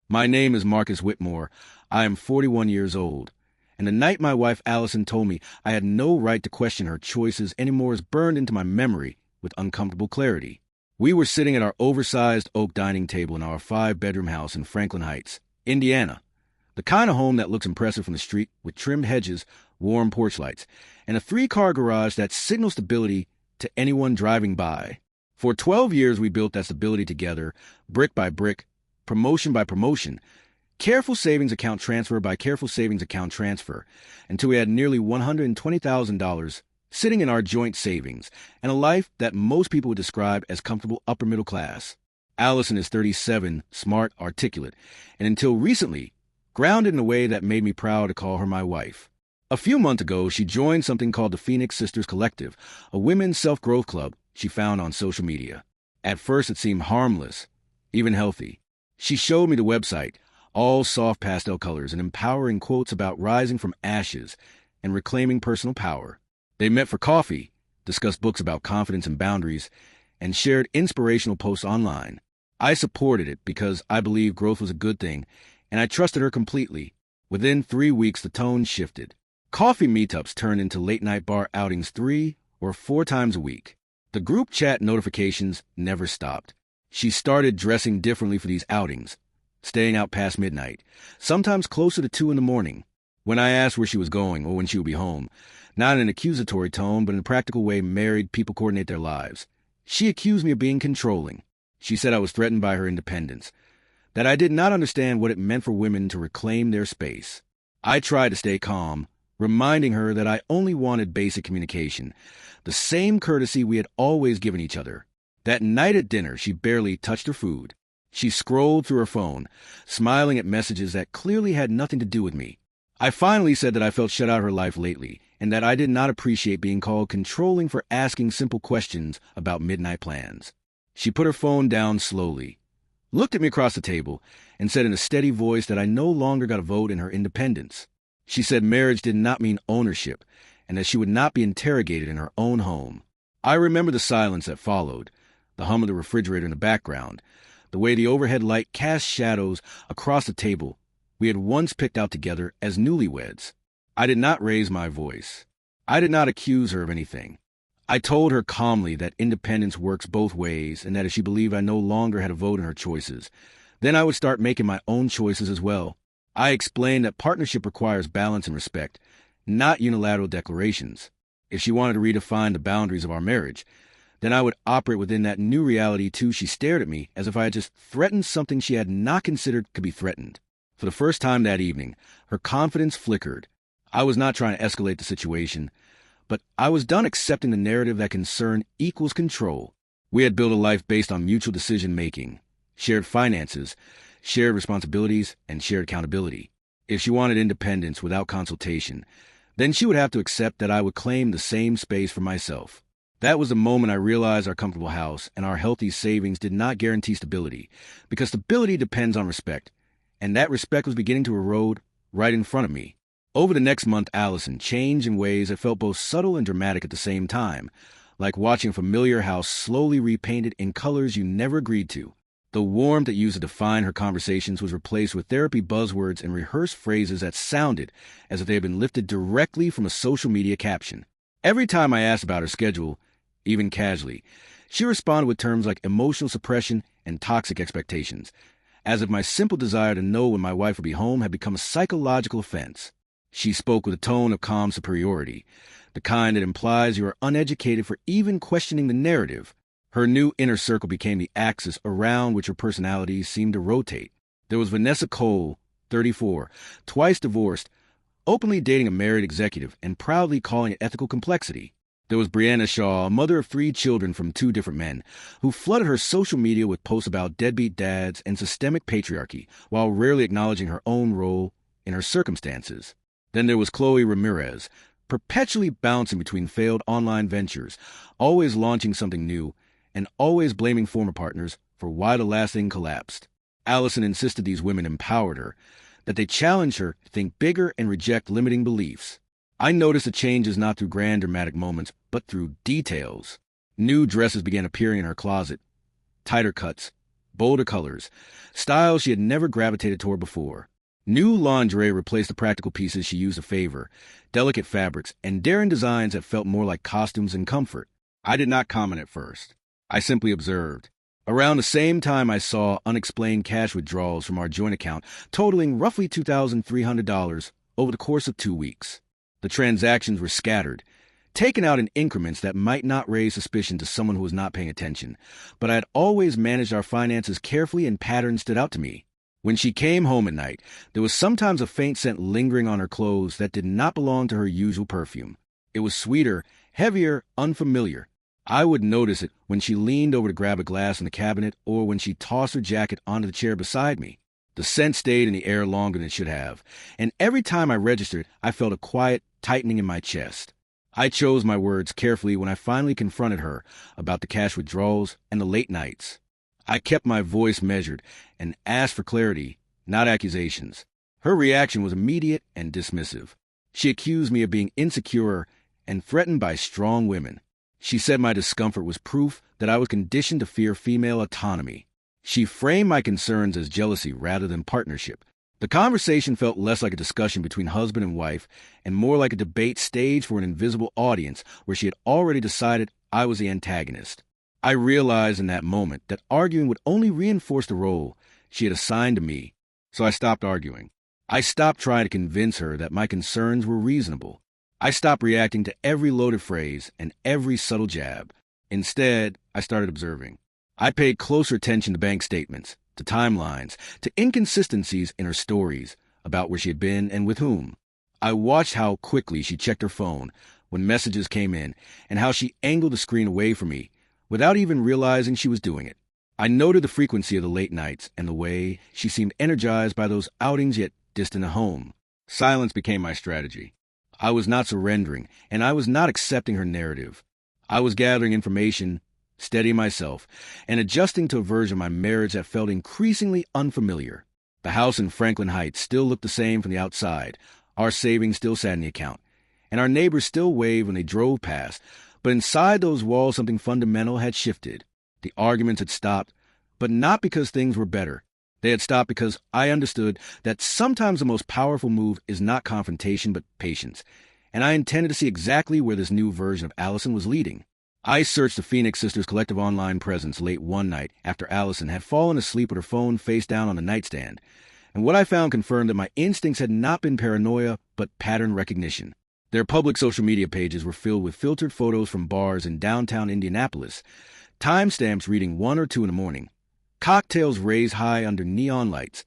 My name is Marcus Whitmore. I am 41 years old. And the night my wife Allison told me I had no right to question her choices anymore is burned into my memory with uncomfortable clarity. We were sitting at our oversized oak dining table in our 5-bedroom house in Franklin Heights, Indiana. The kind of home that looks impressive from the street with trimmed hedges, warm porch lights, and a 3-car garage that signals stability to anyone driving by. For 12 years, we built that stability together, brick by brick, promotion by promotion, careful savings account transfer by careful savings account transfer, until we had nearly $120,000 sitting in our joint savings, and a life that most people would describe as comfortable upper middle class. Allison is 37, smart, articulate, and until recently, grounded in a way that made me proud to call her my wife. A few months ago, she joined something called the Phoenix Sisters Collective, a women's self-growth club she found on social media. At first, it seemed harmless, even healthy. She showed me the website, all soft pastel colors and empowering quotes about rising from ashes and reclaiming personal power. They met for coffee, discussed books about confidence and boundaries, and shared inspirational posts online. I supported it because I believed growth was a good thing, and I trusted her completely. Within 3 weeks, the tone shifted. Coffee meetups turned into late-night bar outings 3 or 4 times a week. The group chat notifications never stopped. She started dressing differently for these outings, staying out past midnight, sometimes closer to 2 in the morning. When I asked where she was going or when she would be home, not in an accusatory tone, but in a practical way married people coordinate their lives, she accused me of being controlling. She said I was threatened by her independence, that I did not understand what it meant for women to reclaim their space. I tried to stay calm, reminding her that I only wanted basic communication, the same courtesy we had always given each other. That night at dinner, she barely touched her food. She scrolled through her phone, smiling at messages that clearly had nothing to do with me. I finally said that I felt shut out of her life lately, and that I did not appreciate being called controlling for asking simple questions about midnight plans. She put her phone down slowly, looked at me across the table, and said in a steady voice that I no longer got a vote in her independence. She said marriage did not mean ownership, and that she would not be interrogated in her own home. I remember the silence that followed, the hum of the refrigerator in the background, the way the overhead light cast shadows across the table we had once picked out together as newlyweds. I did not raise my voice. I did not accuse her of anything. I told her calmly that independence works both ways and that if she believed I no longer had a vote in her choices, then I would start making my own choices as well. I explained that partnership requires balance and respect, not unilateral declarations. If she wanted to redefine the boundaries of our marriage, then I would operate within that new reality too. She stared at me as if I had just threatened something she had not considered could be threatened. For the first time that evening, her confidence flickered. I was not trying to escalate the situation, but I was done accepting the narrative that concern equals control. We had built a life based on mutual decision-making, shared finances, shared responsibilities, and shared accountability. If she wanted independence without consultation, then she would have to accept that I would claim the same space for myself. That was the moment I realized our comfortable house and our healthy savings did not guarantee stability, because stability depends on respect, and that respect was beginning to erode right in front of me. Over the next month, Allison changed in ways that felt both subtle and dramatic at the same time, like watching a familiar house slowly repainted in colors you never agreed to. The warmth that used to define her conversations was replaced with therapy buzzwords and rehearsed phrases that sounded as if they had been lifted directly from a social media caption. Every time I asked about her schedule, even casually, she responded with terms like emotional suppression and toxic expectations, as if my simple desire to know when my wife would be home had become a psychological offense. She spoke with a tone of calm superiority, the kind that implies you are uneducated for even questioning the narrative. Her new inner circle became the axis around which her personality seemed to rotate. There was Vanessa Cole, 34, twice divorced, openly dating a married executive and proudly calling it ethical complexity. There was Brianna Shaw, a mother of 3 children from 2 different men, who flooded her social media with posts about deadbeat dads and systemic patriarchy, while rarely acknowledging her own role in her circumstances. Then there was Chloe Ramirez, perpetually bouncing between failed online ventures, always launching something new, and always blaming former partners for why the last thing collapsed. Allison insisted these women empowered her, that they challenged her to think bigger and reject limiting beliefs. I noticed the changes not through grand dramatic moments, but through details. New dresses began appearing in her closet, tighter cuts, bolder colors, styles she had never gravitated toward before. New lingerie replaced the practical pieces she used to favor, delicate fabrics, and daring designs that felt more like costumes and comfort. I did not comment at first. I simply observed. Around the same time, I saw unexplained cash withdrawals from our joint account totaling roughly $2,300 over the course of 2 weeks. The transactions were scattered, taken out in increments that might not raise suspicion to someone who was not paying attention, but I had always managed our finances carefully and patterns stood out to me. When she came home at night, there was sometimes a faint scent lingering on her clothes that did not belong to her usual perfume. It was sweeter, heavier, unfamiliar. I would notice it when she leaned over to grab a glass in the cabinet or when she tossed her jacket onto the chair beside me. The scent stayed in the air longer than it should have, and every time I registered, I felt a quiet tightening in my chest. I chose my words carefully when I finally confronted her about the cash withdrawals and the late nights. I kept my voice measured and asked for clarity, not accusations. Her reaction was immediate and dismissive. She accused me of being insecure and threatened by strong women. She said my discomfort was proof that I was conditioned to fear female autonomy. She framed my concerns as jealousy rather than partnership. The conversation felt less like a discussion between husband and wife and more like a debate staged for an invisible audience where she had already decided I was the antagonist. I realized in that moment that arguing would only reinforce the role she had assigned to me, so I stopped arguing. I stopped trying to convince her that my concerns were reasonable. I stopped reacting to every loaded phrase and every subtle jab. Instead, I started observing. I paid closer attention to bank statements, to timelines, to inconsistencies in her stories about where she had been and with whom. I watched how quickly she checked her phone when messages came in and how she angled the screen away from me without even realizing she was doing it. I noted the frequency of the late nights and the way she seemed energized by those outings yet distant at home. Silence became my strategy. I was not surrendering, and I was not accepting her narrative. I was gathering information, steadying myself, and adjusting to a version of my marriage that felt increasingly unfamiliar. The house in Franklin Heights still looked the same from the outside. Our savings still sat in the account, and our neighbors still waved when they drove past. But inside those walls, something fundamental had shifted. The arguments had stopped, but not because things were better. They had stopped because I understood that sometimes the most powerful move is not confrontation but patience, and I intended to see exactly where this new version of Allison was leading. I searched the Phoenix Sisters' collective online presence late one night after Allison had fallen asleep with her phone face down on the nightstand, and what I found confirmed that my instincts had not been paranoia but pattern recognition. Their public social media pages were filled with filtered photos from bars in downtown Indianapolis, timestamps reading 1 or 2 in the morning, cocktails raised high under neon lights,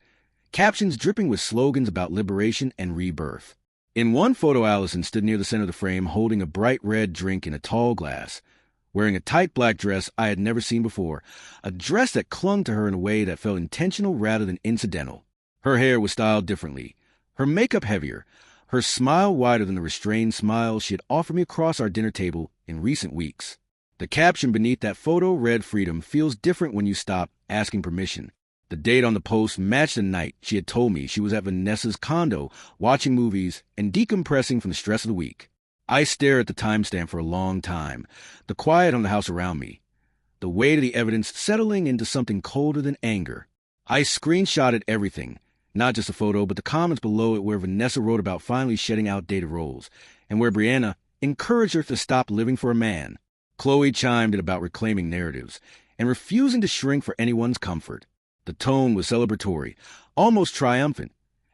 captions dripping with slogans about liberation and rebirth. In one photo, Allison stood near the center of the frame holding a bright red drink in a tall glass, wearing a tight black dress I had never seen before, a dress that clung to her in a way that felt intentional rather than incidental. Her hair was styled differently, her makeup heavier, her smile wider than the restrained smile she had offered me across our dinner table in recent weeks. The caption beneath that photo read, "Freedom feels different when you stop asking permission." The date on the post matched the night she had told me she was at Vanessa's condo, watching movies and decompressing from the stress of the week. I stared at the timestamp for a long time, the quiet on the house around me, the weight of the evidence settling into something colder than anger. I screenshotted everything, not just the photo, but the comments below it where Vanessa wrote about finally shedding outdated roles, and where Brianna encouraged her to stop living for a man. Chloe chimed in about reclaiming narratives and refusing to shrink for anyone's comfort. The tone was celebratory, almost triumphant,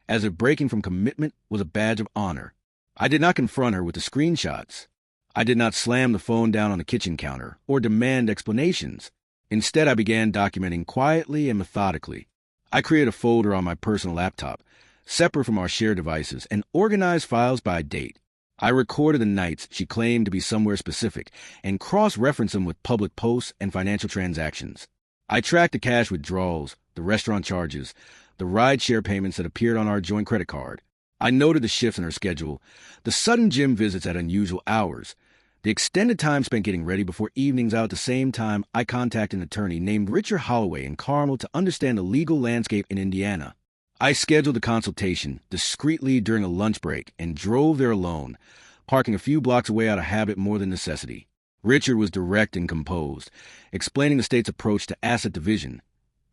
as if breaking from commitment was a badge of honor. I did not confront her with the screenshots. I did not slam the phone down on the kitchen counter or demand explanations. Instead, I began documenting quietly and methodically. I created a folder on my personal laptop, separate from our shared devices, and organized files by date. I recorded the nights she claimed to be somewhere specific and cross-referenced them with public posts and financial transactions. I tracked the cash withdrawals, the restaurant charges, the rideshare payments that appeared on our joint credit card. I noted the shifts in her schedule, the sudden gym visits at unusual hours, the extended time spent getting ready before evenings out. At the same time, I contacted an attorney named Richard Holloway in Carmel to understand the legal landscape in Indiana. I scheduled a consultation discreetly during a lunch break and drove there alone, parking a few blocks away out of habit more than necessity. Richard was direct and composed, explaining the state's approach to asset division,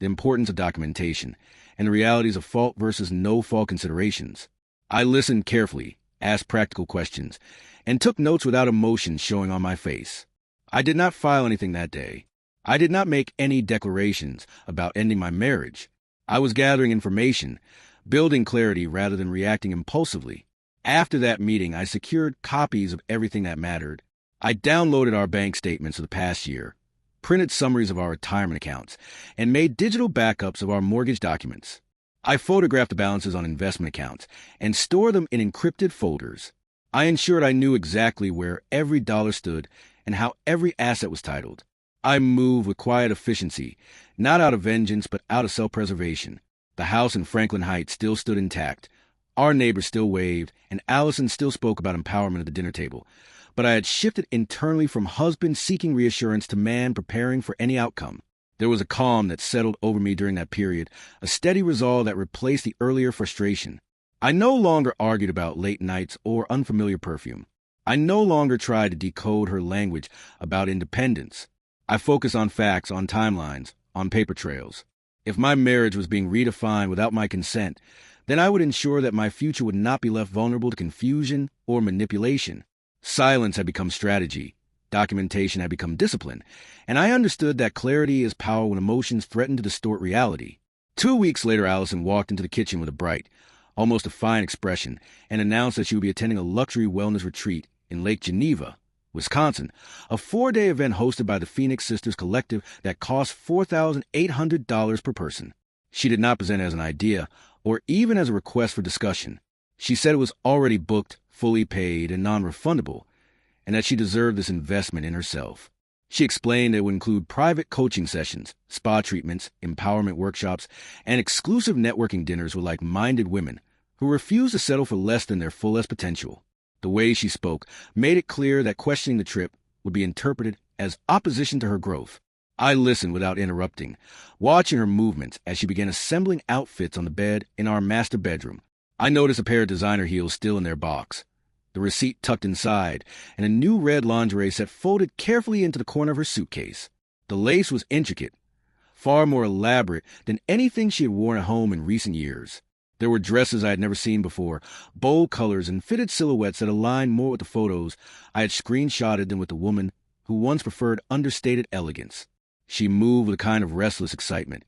the importance of documentation, and the realities of fault versus no-fault considerations. I listened carefully, asked practical questions, and took notes without emotion showing on my face. I did not file anything that day. I did not make any declarations about ending my marriage. I was gathering information, building clarity rather than reacting impulsively. After that meeting, I secured copies of everything that mattered. I downloaded our bank statements of the past year, printed summaries of our retirement accounts, and made digital backups of our mortgage documents. I photographed the balances on investment accounts and stored them in encrypted folders. I ensured I knew exactly where every dollar stood and how every asset was titled. I moved with quiet efficiency, not out of vengeance but out of self-preservation. The house in Franklin Heights still stood intact. Our neighbors still waved, and Allison still spoke about empowerment at the dinner table. But I had shifted internally from husband seeking reassurance to man preparing for any outcome. There was a calm that settled over me during that period, a steady resolve that replaced the earlier frustration. I no longer argued about late nights or unfamiliar perfume. I no longer tried to decode her language about independence. I focused on facts, on timelines, on paper trails. If my marriage was being redefined without my consent, then I would ensure that my future would not be left vulnerable to confusion or manipulation. Silence had become strategy. Documentation had become discipline, and I understood that clarity is power when emotions threaten to distort reality. 2 weeks later, Allison walked into the kitchen with a bright, almost defiant expression, and announced that she would be attending a luxury wellness retreat in Lake Geneva, Wisconsin, a 4-day event hosted by the Phoenix Sisters Collective that cost $4,800 per person. She did not present it as an idea, or even as a request for discussion. She said it was already booked, fully paid, and non-refundable, and that she deserved this investment in herself. She explained it would include private coaching sessions, spa treatments, empowerment workshops, and exclusive networking dinners with like-minded women who refused to settle for less than their fullest potential. The way she spoke made it clear that questioning the trip would be interpreted as opposition to her growth. I listened without interrupting, watching her movements as she began assembling outfits on the bed in our master bedroom. I noticed a pair of designer heels still in their box, the receipt tucked inside, and a new red lingerie set folded carefully into the corner of her suitcase. The lace was intricate, far more elaborate than anything she had worn at home in recent years. There were dresses I had never seen before, bold colors and fitted silhouettes that aligned more with the photos I had screenshotted than with the woman who once preferred understated elegance. She moved with a kind of restless excitement,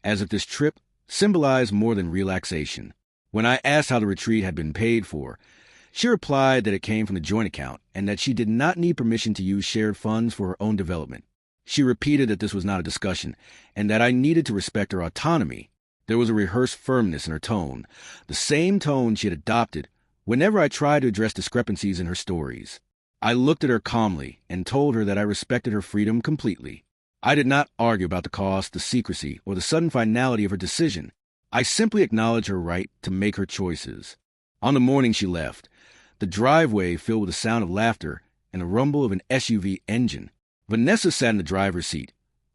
as if this trip symbolized more than relaxation. When I asked how the retreat had been paid for, she replied that it came from the joint account and that she did not need permission to use shared funds for her own development. She repeated that this was not a discussion and that I needed to respect her autonomy. There was a rehearsed firmness in her tone, the same tone she had adopted whenever I tried to address discrepancies in her stories. I looked at her calmly and told her that I respected her freedom completely. I did not argue about the cost, the secrecy, or the sudden finality of her decision. I simply acknowledged her right to make her choices. On the morning she left, the driveway filled with the sound of laughter and the rumble of an SUV engine. Vanessa sat in the driver's seat,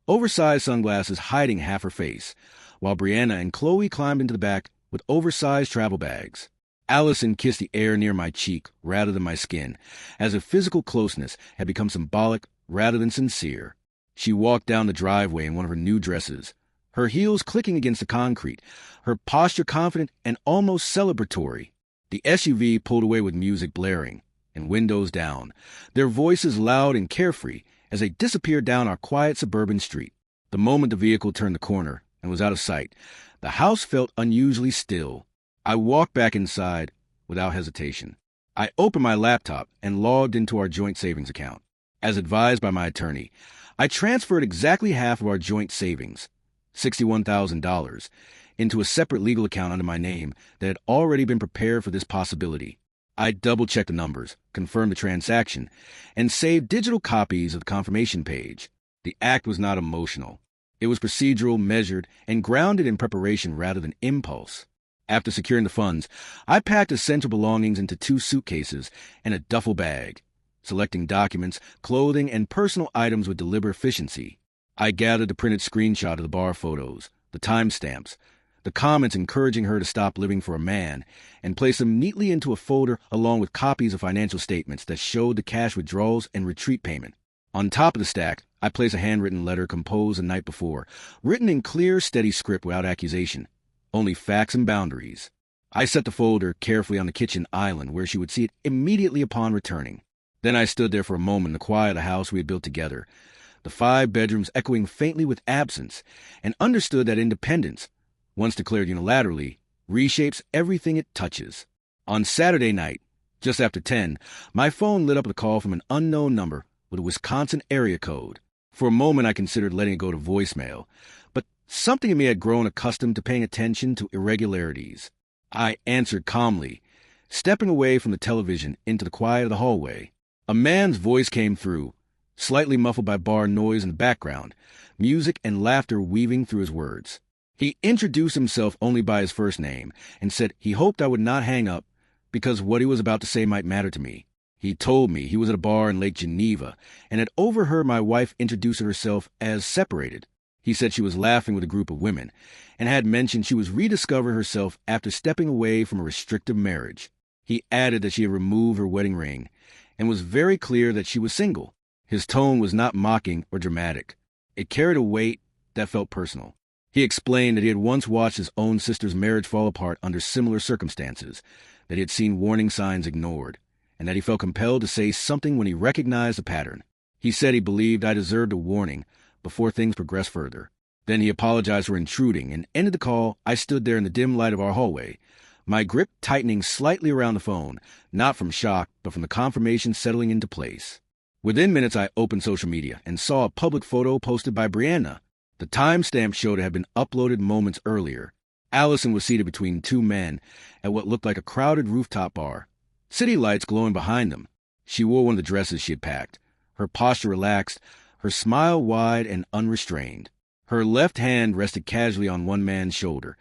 oversized sunglasses hiding half her face, while Brianna and Chloe climbed into the back with oversized travel bags. Allison kissed the air near my cheek rather than my skin, as if physical closeness had become symbolic rather than sincere. She walked down the driveway in one of her new dresses, her heels clicking against the concrete, her posture confident and almost celebratory. The SUV pulled away with music blaring and windows down, their voices loud and carefree as they disappeared down our quiet suburban street. The moment the vehicle turned the corner and was out of sight, the house felt unusually still. I walked back inside without hesitation. I opened my laptop and logged into our joint savings account. As advised by my attorney, I transferred exactly half of our joint savings, $61,000, into a separate legal account under my name that had already been prepared for this possibility. I double-checked the numbers, confirmed the transaction, and saved digital copies of the confirmation page. The act was not emotional. It was procedural, measured, and grounded in preparation rather than impulse. After securing the funds, I packed essential belongings into 2 suitcases and a duffel bag, selecting documents, clothing, and personal items with deliberate efficiency. I gathered the printed screenshot of the bar photos, the timestamps, the comments encouraging her to stop living for a man, and placed them neatly into a folder along with copies of financial statements that showed the cash withdrawals and retreat payment. On top of the stack, I place a handwritten letter composed the night before, written in clear, steady script without accusation, only facts and boundaries. I set the folder carefully on the kitchen island where she would see it immediately upon returning. Then I stood there for a moment in the quiet of the house we had built together, the 5 bedrooms echoing faintly with absence, and understood that independence, once declared unilaterally, reshapes everything it touches. On Saturday night, just after 10, my phone lit up with a call from an unknown number with a Wisconsin area code. For a moment, I considered letting it go to voicemail, but something in me had grown accustomed to paying attention to irregularities. I answered calmly, stepping away from the television into the quiet of the hallway. A man's voice came through, slightly muffled by bar noise in the background, music and laughter weaving through his words. He introduced himself only by his first name and said he hoped I would not hang up because what he was about to say might matter to me. He told me he was at a bar in Lake Geneva and had overheard my wife introduce herself as separated. He said she was laughing with a group of women and had mentioned she was rediscovering herself after stepping away from a restrictive marriage. He added that she had removed her wedding ring and was very clear that she was single. His tone was not mocking or dramatic. It carried a weight that felt personal. He explained that he had once watched his own sister's marriage fall apart under similar circumstances, that he had seen warning signs ignored, and that he felt compelled to say something when he recognized a pattern. He said he believed I deserved a warning before things progressed further. Then he apologized for intruding and ended the call. I stood there in the dim light of our hallway, my grip tightening slightly around the phone, not from shock, but from the confirmation settling into place. Within minutes, I opened social media and saw a public photo posted by Brianna. The timestamp showed it had been uploaded moments earlier. Allison was seated between 2 men at what looked like a crowded rooftop bar, city lights glowing behind them. She wore one of the dresses she had packed, her posture relaxed, her smile wide and unrestrained. Her left hand rested casually on one man's shoulder,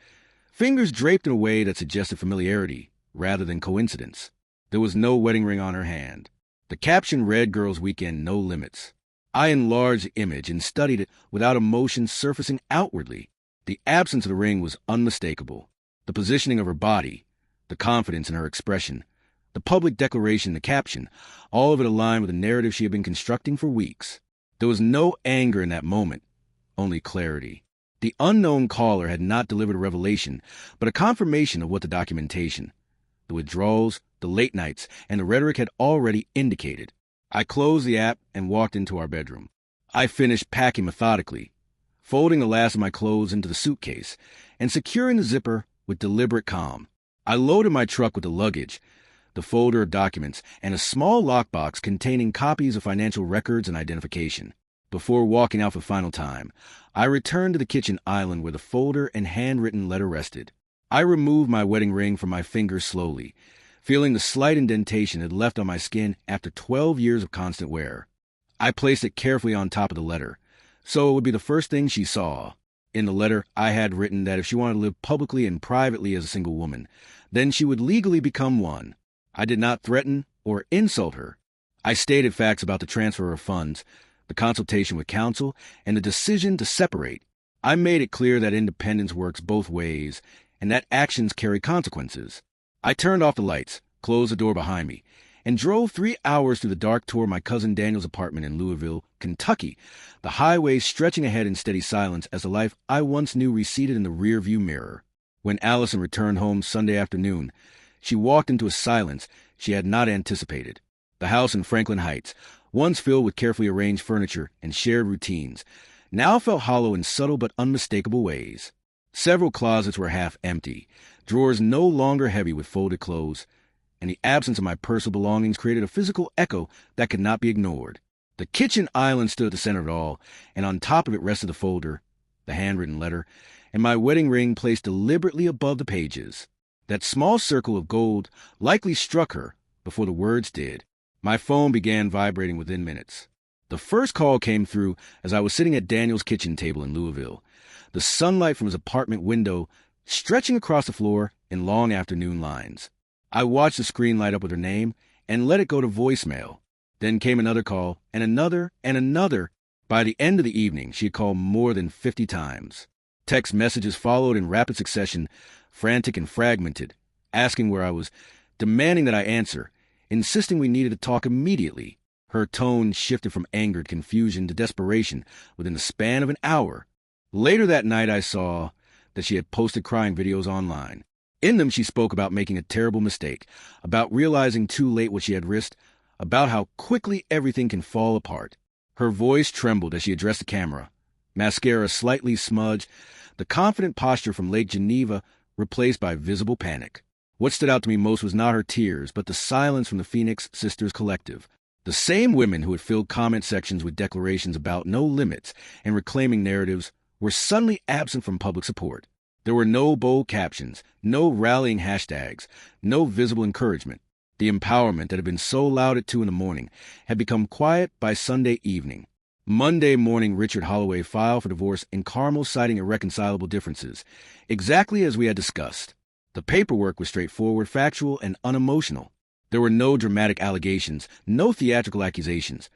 fingers draped in a way that suggested familiarity rather than coincidence. There was no wedding ring on her hand. The caption read, "Girls Weekend, No Limits." I enlarged the image and studied it without emotion surfacing outwardly. The absence of the ring was unmistakable. The positioning of her body, the confidence in her expression, the public declaration, the caption, all of it aligned with the narrative she had been constructing for weeks. There was no anger in that moment, only clarity. The unknown caller had not delivered a revelation, but a confirmation of what the documentation, the withdrawals, the late nights, and the rhetoric had already indicated. I closed the app and walked into our bedroom. I finished packing methodically, folding the last of my clothes into the suitcase and securing the zipper with deliberate calm. I loaded my truck with the luggage, the folder of documents, and a small lockbox containing copies of financial records and identification. Before walking out for the final time, I returned to the kitchen island where the folder and handwritten letter rested. I removed my wedding ring from my finger slowly, feeling the slight indentation it left on my skin after 12 years of constant wear. I placed it carefully on top of the letter, so it would be the first thing she saw. In the letter, I had written that if she wanted to live publicly and privately as a single woman, then she would legally become one. I did not threaten or insult her. I stated facts about the transfer of funds, the consultation with counsel, and the decision to separate. I made it clear that independence works both ways, and that actions carry consequences. I turned off the lights, closed the door behind me, and drove 3 hours through the dark tour of my cousin Daniel's apartment in Louisville, Kentucky, the highway stretching ahead in steady silence as the life I once knew receded in the rearview mirror. When Allison returned home Sunday afternoon, she walked into a silence she had not anticipated. The house in Franklin Heights, once filled with carefully arranged furniture and shared routines, now felt hollow in subtle but unmistakable ways. Several closets were half empty, drawers no longer heavy with folded clothes, and the absence of my personal belongings created a physical echo that could not be ignored. The kitchen island stood at the center of it all, and on top of it rested the folder, the handwritten letter, and my wedding ring placed deliberately above the pages. That small circle of gold likely struck her before the words did. My phone began vibrating within minutes. The first call came through as I was sitting at Daniel's kitchen table in Louisville, the sunlight from his apartment window stretching across the floor in long afternoon lines. I watched the screen light up with her name and let it go to voicemail. Then came another call, and another, and another. By the end of the evening, she had called more than 50 times. Text messages followed in rapid succession, frantic and fragmented, asking where I was, demanding that I answer, insisting we needed to talk immediately. Her tone shifted from anger to confusion to desperation within the span of an hour. Later that night, I saw that she had posted crying videos online. In them, she spoke about making a terrible mistake, about realizing too late what she had risked, about how quickly everything can fall apart. Her voice trembled as she addressed the camera. Mascara slightly smudged, the confident posture from Lake Geneva replaced by visible panic. What stood out to me most was not her tears, but the silence from the Phoenix Sisters Collective. The same women who had filled comment sections with declarations about no limits and reclaiming narratives were suddenly absent from public support. There were no bold captions, no rallying hashtags, no visible encouragement. The empowerment that had been so loud at 2 in the morning had become quiet by Sunday evening. Monday morning, Richard Holloway filed for divorce in Carmel, citing irreconcilable differences, exactly as we had discussed. The paperwork was straightforward, factual, and unemotional. There were no dramatic allegations, no theatrical accusations,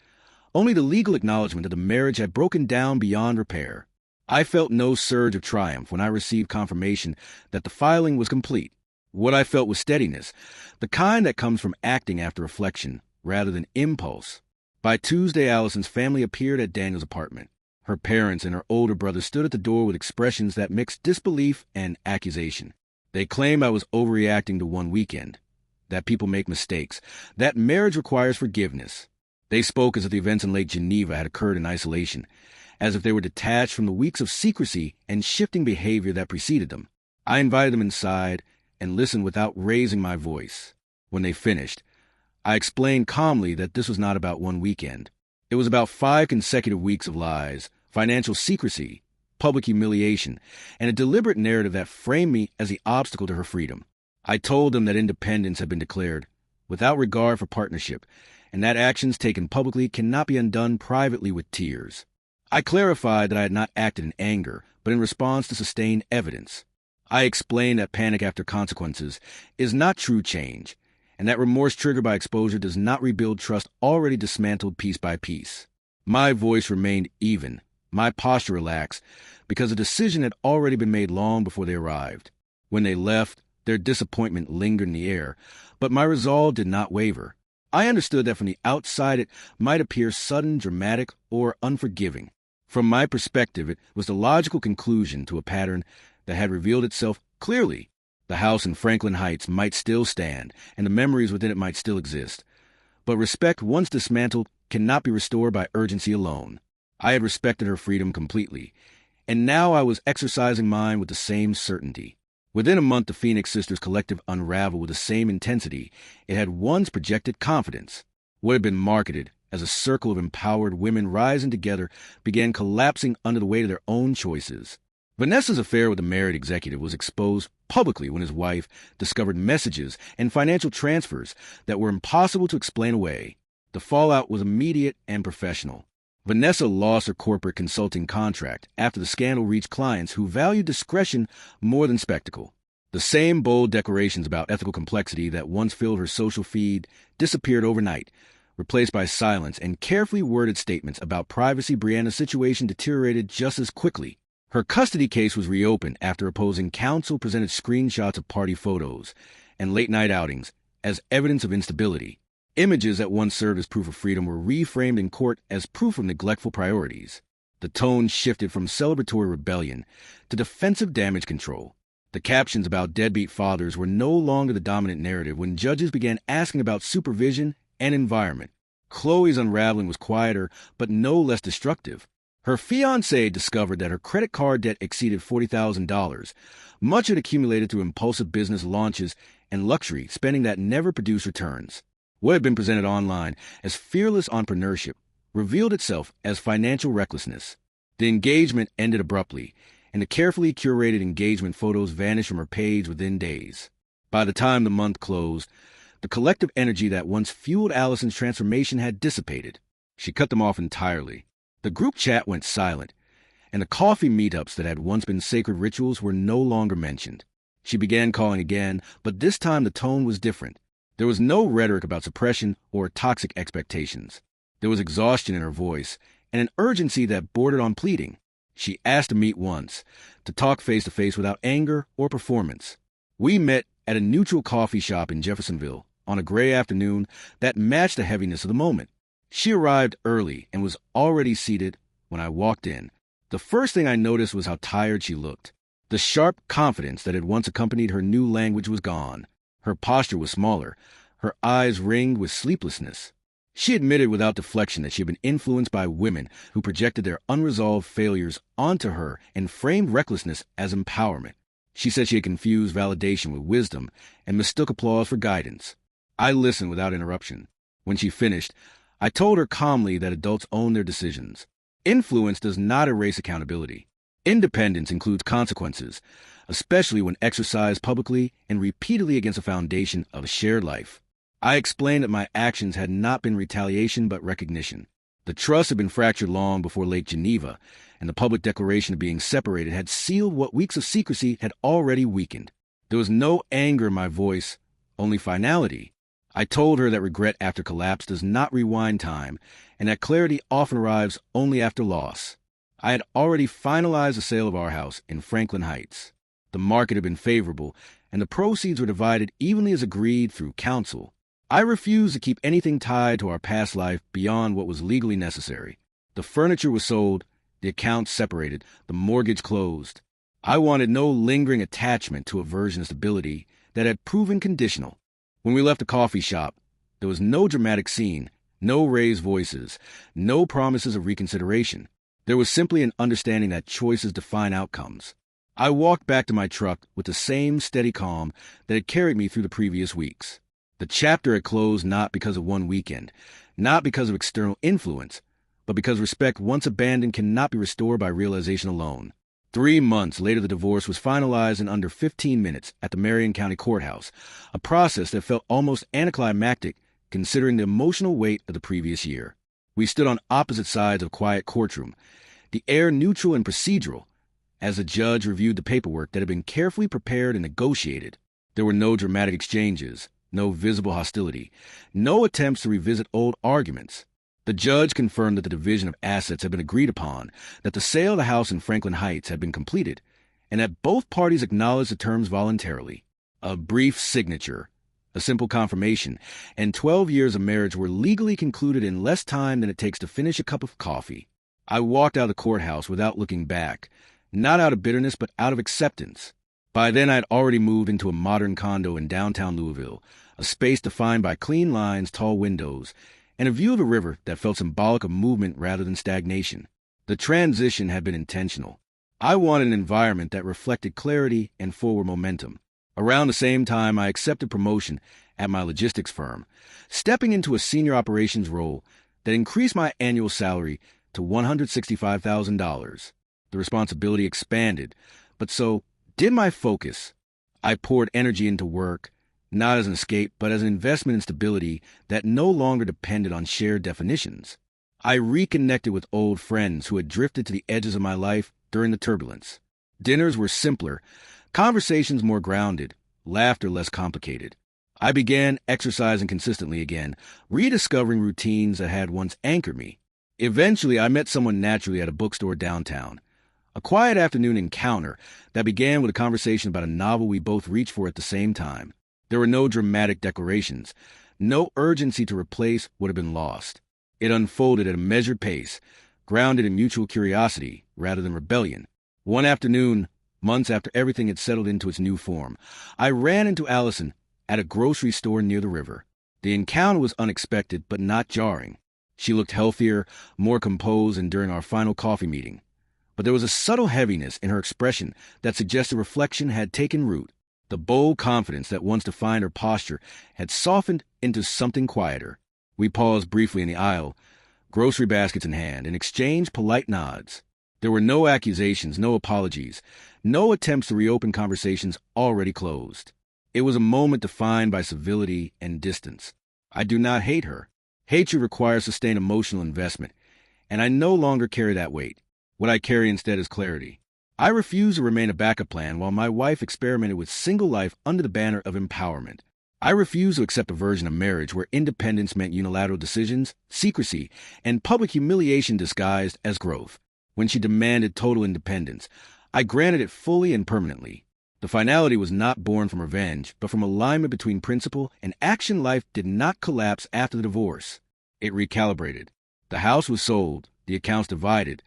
only the legal acknowledgement that the marriage had broken down beyond repair. I felt no surge of triumph when I received confirmation that the filing was complete. What I felt was steadiness, the kind that comes from acting after reflection rather than impulse. By Tuesday, Allison's family appeared at Daniel's apartment. Her parents and her older brother stood at the door with expressions that mixed disbelief and accusation. They claimed I was overreacting to one weekend, that people make mistakes, that marriage requires forgiveness. They spoke as if the events in Lake Geneva had occurred in isolation, as if they were detached from the weeks of secrecy and shifting behavior that preceded them. I invited them inside and listened without raising my voice. When they finished, I explained calmly that this was not about one weekend. It was about 5 consecutive weeks of lies, financial secrecy, public humiliation, and a deliberate narrative that framed me as the obstacle to her freedom. I told them that independence had been declared, without regard for partnership, and that actions taken publicly cannot be undone privately with tears. I clarified that I had not acted in anger, but in response to sustained evidence. I explained that panic after consequences is not true change, and that remorse triggered by exposure does not rebuild trust already dismantled piece by piece. My voice remained even, my posture relaxed, because a decision had already been made long before they arrived. When they left, their disappointment lingered in the air, but my resolve did not waver. I understood that from the outside it might appear sudden, dramatic, or unforgiving. From my perspective, it was the logical conclusion to a pattern that had revealed itself clearly. The house in Franklin Heights might still stand, and the memories within it might still exist. But respect once dismantled cannot be restored by urgency alone. I had respected her freedom completely, and now I was exercising mine with the same certainty. Within a month, the Phoenix Sisters Collective unraveled with the same intensity it had once projected confidence. What had been marketed as a circle of empowered women rising together began collapsing under the weight of their own choices. Vanessa's affair with the married executive was exposed publicly when his wife discovered messages and financial transfers that were impossible to explain away. The fallout was immediate and professional. Vanessa lost her corporate consulting contract after the scandal reached clients who valued discretion more than spectacle. The same bold declarations about ethical complexity that once filled her social feed disappeared overnight, replaced by silence and carefully worded statements about privacy. Brianna's situation deteriorated just as quickly. Her custody case was reopened after opposing counsel presented screenshots of party photos and late-night outings as evidence of instability. Images that once served as proof of freedom were reframed in court as proof of neglectful priorities. The tone shifted from celebratory rebellion to defensive damage control. The captions about deadbeat fathers were no longer the dominant narrative when judges began asking about supervision and environment. Chloe's unraveling was quieter, but no less destructive. Her fiancé discovered that her credit card debt exceeded $40,000. Much had accumulated through impulsive business launches and luxury spending that never produced returns. What had been presented online as fearless entrepreneurship revealed itself as financial recklessness. The engagement ended abruptly, and the carefully curated engagement photos vanished from her page within days. By the time the month closed, the collective energy that once fueled Allison's transformation had dissipated. She cut them off entirely. The group chat went silent, and the coffee meetups that had once been sacred rituals were no longer mentioned. She began calling again, but this time the tone was different. There was no rhetoric about suppression or toxic expectations. There was exhaustion in her voice and an urgency that bordered on pleading. She asked to meet once, to talk face-to-face without anger or performance. We met at a neutral coffee shop in Jeffersonville on a gray afternoon that matched the heaviness of the moment. She arrived early and was already seated when I walked in. The first thing I noticed was how tired she looked. The sharp confidence that had once accompanied her new language was gone. Her posture was smaller, her eyes ringed with sleeplessness. She admitted without deflection that she had been influenced by women who projected their unresolved failures onto her and framed recklessness as empowerment. She said she had confused validation with wisdom and mistook applause for guidance. I listened without interruption. When she finished, I told her calmly that adults own their decisions. Influence does not erase accountability. Independence includes consequences, especially when exercised publicly and repeatedly against a foundation of a shared life. I explained that my actions had not been retaliation but recognition. The trust had been fractured long before Lake Geneva, and the public declaration of being separated had sealed what weeks of secrecy had already weakened. There was no anger in my voice, only finality. I told her that regret after collapse does not rewind time, and that clarity often arrives only after loss. I had already finalized the sale of our house in Franklin Heights. The market had been favorable, and the proceeds were divided evenly as agreed through counsel. I refused to keep anything tied to our past life beyond what was legally necessary. The furniture was sold, the accounts separated, the mortgage closed. I wanted no lingering attachment to a version of stability that had proven conditional. When we left the coffee shop, there was no dramatic scene, no raised voices, no promises of reconsideration. There was simply an understanding that choices define outcomes. I walked back to my truck with the same steady calm that had carried me through the previous weeks. The chapter had closed not because of one weekend, not because of external influence, but because respect once abandoned cannot be restored by realization alone. 3 months later, the divorce was finalized in under 15 minutes at the Marion County Courthouse, a process that felt almost anticlimactic considering the emotional weight of the previous year. We stood on opposite sides of a quiet courtroom, the air neutral and procedural, as the judge reviewed the paperwork that had been carefully prepared and negotiated. There were no dramatic exchanges, no visible hostility, no attempts to revisit old arguments. The judge confirmed that the division of assets had been agreed upon, that the sale of the house in Franklin Heights had been completed, and that both parties acknowledged the terms voluntarily. A brief signature, a simple confirmation, and 12 years of marriage were legally concluded in less time than it takes to finish a cup of coffee. I walked out of the courthouse without looking back, not out of bitterness but out of acceptance. By then I had already moved into a modern condo in downtown Louisville, a space defined by clean lines, tall windows, and a view of the river that felt symbolic of movement rather than stagnation. The transition had been intentional. I wanted an environment that reflected clarity and forward momentum. Around the same time, I accepted promotion at my logistics firm, stepping into a senior operations role that increased my annual salary to $165,000. The responsibility expanded, but so did my focus. I poured energy into work, not as an escape, but as an investment in stability that no longer depended on shared definitions. I reconnected with old friends who had drifted to the edges of my life during the turbulence. Dinners were simpler, conversations more grounded, laughter less complicated. I began exercising consistently again, rediscovering routines that had once anchored me. Eventually, I met someone naturally at a bookstore downtown. A quiet afternoon encounter that began with a conversation about a novel we both reached for at the same time. There were no dramatic declarations, no urgency to replace what had been lost. It unfolded at a measured pace, grounded in mutual curiosity rather than rebellion. One afternoon, months after everything had settled into its new form, I ran into Allison at a grocery store near the river. The encounter was unexpected but not jarring. She looked healthier, more composed than during our final coffee meeting. But there was a subtle heaviness in her expression that suggested reflection had taken root. The bold confidence that once defined her posture had softened into something quieter. We paused briefly in the aisle, grocery baskets in hand, and exchanged polite nods. There were no accusations, no apologies, no attempts to reopen conversations already closed. It was a moment defined by civility and distance. I do not hate her. Hatred requires sustained emotional investment, and I no longer carry that weight. What I carry instead is clarity. I refuse to remain a backup plan while my wife experimented with single life under the banner of empowerment. I refuse to accept a version of marriage where independence meant unilateral decisions, secrecy, and public humiliation disguised as growth. When she demanded total independence, I granted it fully and permanently. The finality was not born from revenge, but from alignment between principle and action. Life did not collapse after the divorce. It recalibrated. The house was sold, the accounts divided,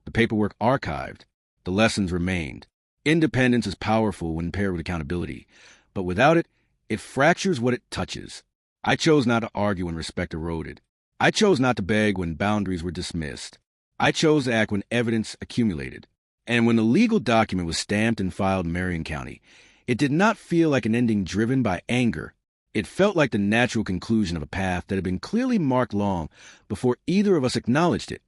the paperwork archived, the lessons remained. Independence is powerful when paired with accountability, but without it, it fractures what it touches. I chose not to argue when respect eroded. I chose not to beg when boundaries were dismissed. I chose to act when evidence accumulated. And when the legal document was stamped and filed in Marion County, it did not feel like an ending driven by anger. It felt like the natural conclusion of a path that had been clearly marked long before either of us acknowledged it.